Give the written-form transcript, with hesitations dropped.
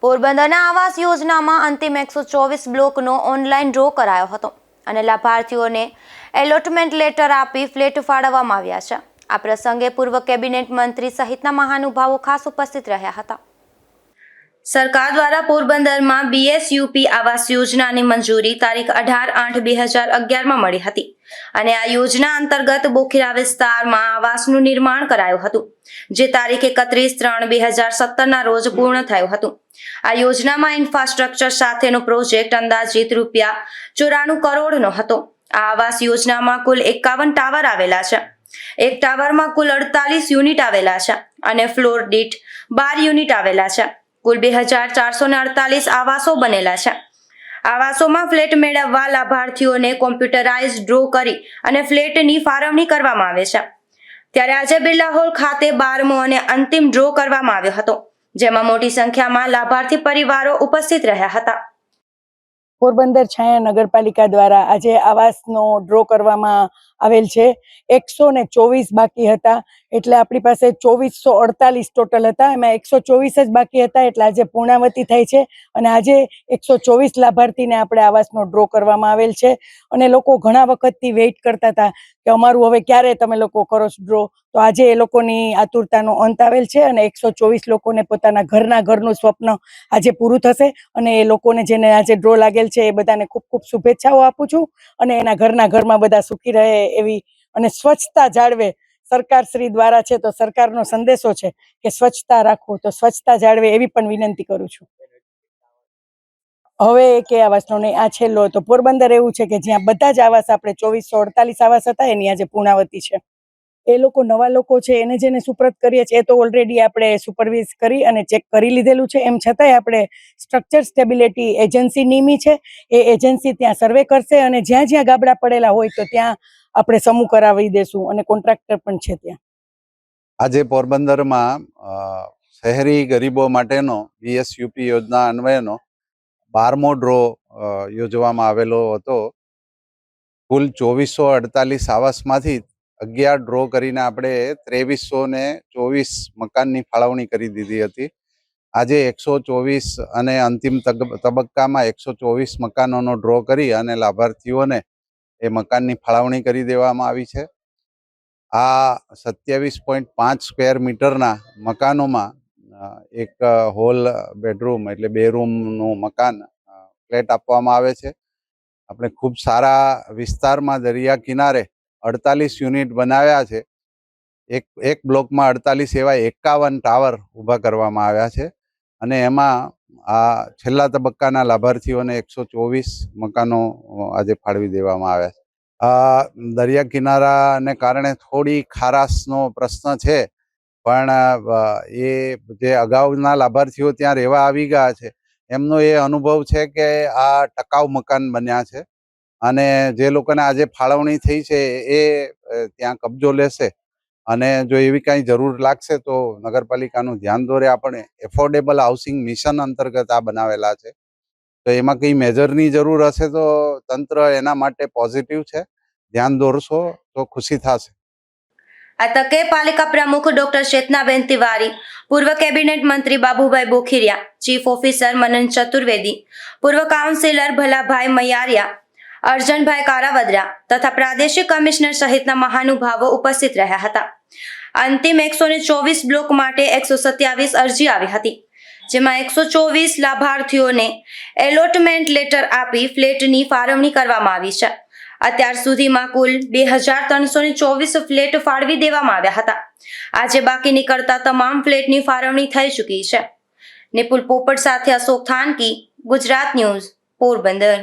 પોરબંદરના આવાસ યોજનામાં અંતિમ 124 બ્લોકનો ઓનલાઈન ડ્રો કરાયો હતો અને લાભાર્થીઓને એલોટમેન્ટ લેટર આપી ફ્લેટ ફાળવવામાં આવ્યા છે। આ પ્રસંગે પૂર્વ કેબિનેટ મંત્રી સહિતના મહાનુભાવો ખાસ ઉપસ્થિત રહ્યા હતા। સરકાર દ્વારા પોરબંદરમાં BSUP આવાસ યોજનાની મંજૂરી તારીખ 18/8/2011 માં મળી હતી અને આ યોજના અંતર્ગત બોખીરા વિસ્તારમાં આવાસનું નિર્માણ કરાયું હતું, જે તારીખ 31/3/2017 ના રોજ પૂર્ણ થયું હતું। આ યોજનામાં ઇન્ફ્રાસ્ટ્રક્ચર સાથેનો પ્રોજેક્ટ અંદાજિત ₹94 કરોડનો હતો। આ આવાસ યોજનામાં કુલ 51 ટાવર આવેલા છે। એક ટાવરમાં કુલ 48 યુનિટ આવેલા છે અને ફ્લોર દીઠ 12 યુનિટ આવેલા છે। કુલ 2448 આવાસો બનેલા છે। આવાસોમાં ફ્લેટ મેળવવા લાભાર્થીઓને કોમ્પ્યુટરાઇઝ ડ્રો કરી અને ફ્લેટની ફાળવણી કરવામાં આવે છે। ત્યારે આજે બિરલા હોલ ખાતે 12મો અને અંતિમ ડ્રો કરવામાં આવ્યો હતો, જેમાં મોટી સંખ્યામાં લાભાર્થી પરિવારો ઉપસ્થિત રહ્યા હતા। પોરબંદર છાયા નગરપાલિકા દ્વારા આજે આવાસનો ડ્રો કરવામાં આવેલ છે। 124 બાકી હતા, એટલે આપણી પાસે 2448 ટોટલ હતા, એમાં 124 જ બાકી હતા, એટલે આજે પૂર્ણાવતી થાય છે અને આજે 124 લાભાર્થીને આપણે આવાસનો ડ્રો કરવામાં આવેલ છે। અને લોકો ઘણા વખતથી વેઇટ કરતા હતા કે અમારું હવે ક્યારે તમે લોકો કરો છો ડ્રો, તો આજે એ લોકોની આતુરતાનો અંત આવેલ છે અને 124 લોકોને પોતાના ઘરનું સ્વપ્ન આજે પૂરું થશે અને એ લોકોને જેને આજે ડ્રો લાગેલ છે એ બધાને ખૂબ ખૂબ શુભેચ્છાઓ આપું છું અને એના ઘરમાં બધા સુખી રહે એવી અને સ્વચ્છતા જાળવે। સરકાર શ્રી દ્વારા છે તો સરકારનો સંદેશો છે કે સ્વચ્છતા રાખો, તો સ્વચ્છતા જાળવે એવી પણ વિનંતી કરું છું। હવે કે આવાસનો નહીં, આ છેલ્લો હતો। પોરબંદર એવું છે કે જ્યાં બધા જ આવાસ આપણે 2448 આવાસ હતા એની આજે પૂર્ણાવતી છે। એ લોકો નવા લોકો છે એને જેને સુપ્રત કરીએ છીએ એ તો ઓલરેડી આપણે સુપરવિઝ કરી અને ચેક કરી લીધેલું છે। એમ છતાંય આપણે સ્ટ્રક્ચર સ્ટેબિલિટી એજન્સી નિમી છે, એ એજન્સી ત્યાં સર્વે કરશે અને જ્યાં જ્યાં ગાબડા પડેલા હોય તો ત્યાં આપણે સમૂહ કરાવી દેશું અને કોન્ટ્રાક્ટર પણ છે ત્યાં। આજે પોરબંદરમાં શહેરી ગરીબો માટેનો BSUP યોજના અન્વયનો 12મો ડ્રો યોજવામાં આવેલો હતો। કુલ 2448 આવાસમાંથી 11 ડ્રો કરીને આપણે 2324 મકાનની ફાળવણી કરી દીધી હતી। આજે 124 અને અંતિમ તબક્કામાં 124 મકાનોનો ડ્રો કરી અને લાભાર્થીઓને એ મકાનની ફાળવણી કરી દેવામાં આવી છે। આ 27.5 સ્ક્વેર મીટરના મકાનોમાં એક હોલ બેડરૂમ એટલે 2 રૂમનું મકાન ફ્લેટ આપવામાં આવે છે। આપણે ખૂબ સારા વિસ્તારમાં દરિયા કિનારે 48 યુનિટ બનાવ્યા છે। એક બ્લોકમાં 48 એવા 51 ટાવર ઊભા કરવામાં આવ્યા છે અને એમાં આ છેલ્લા તબક્કાના લાભાર્થીઓને 124 મકાનો આજે ફાળવી દેવામાં આવ્યા છે। દરિયા કિનારાને કારણે થોડી ખારાશનો પ્રશ્ન છે, પણ એ જે અગાઉના લાભાર્થીઓ ત્યાં રહેવા આવી ગયા છે એમનો એ અનુભવ છે કે આ ટકાઉ મકાન બન્યા છે અને જે લોકોને આજે ફાળવણી થઈ છે એ ત્યાં કબજો લેશે અને જો એવી કાંઈ જરૂર લાગશે તો નગરપાલિકાનું ધ્યાન દોરે। આપણે એફોર્ડેબલ હાઉસિંગ મિશન અંતર્ગત આ બનાવેલા છે, તો એમાં કંઈ મેજરની જરૂર હશે તો તંત્ર એના માટે પોઝિટિવ છે, ધ્યાન દોરશો તો ખુશી થશે। આ તકે પાલિકા પ્રમુખ ડોક્ટર ચેતનાબેન તિવારી, પૂર્વ કેબિનેટ મંત્રી બાબુભાઈ બોખીરિયા, ચીફ ઓફિસર મનન ચતુર્વેદી, પૂર્વ કાઉન્સિલર ભલાભાઈ મૈયારિયા, અર્જનભાઈ કારાવદરા તથા પ્રાદેશિક કમિશનર સહિતના મહાનુભાવો ઉપસ્થિત રહ્યા હતા। અંતિમ 124 બ્લોક માટે 127 અરજી આવી હતી, જેમાં 124 લાભાર્થીઓને એલોટમેન્ટ લેટર આપી ફ્લેટની ફાળવણી કરવામાં આવી છે। અત્યાર સુધીમાં કુલ 2324 ફ્લેટ ફાળવી દેવામાં આવ્યા હતા। આજે બાકી નીકળતા તમામ ફ્લેટની ફાળવણી થઈ ચૂકી છે। નિપુલ પોપટ સાથે અશોક થાનકી, ગુજરાત ન્યૂઝ, પોરબંદર।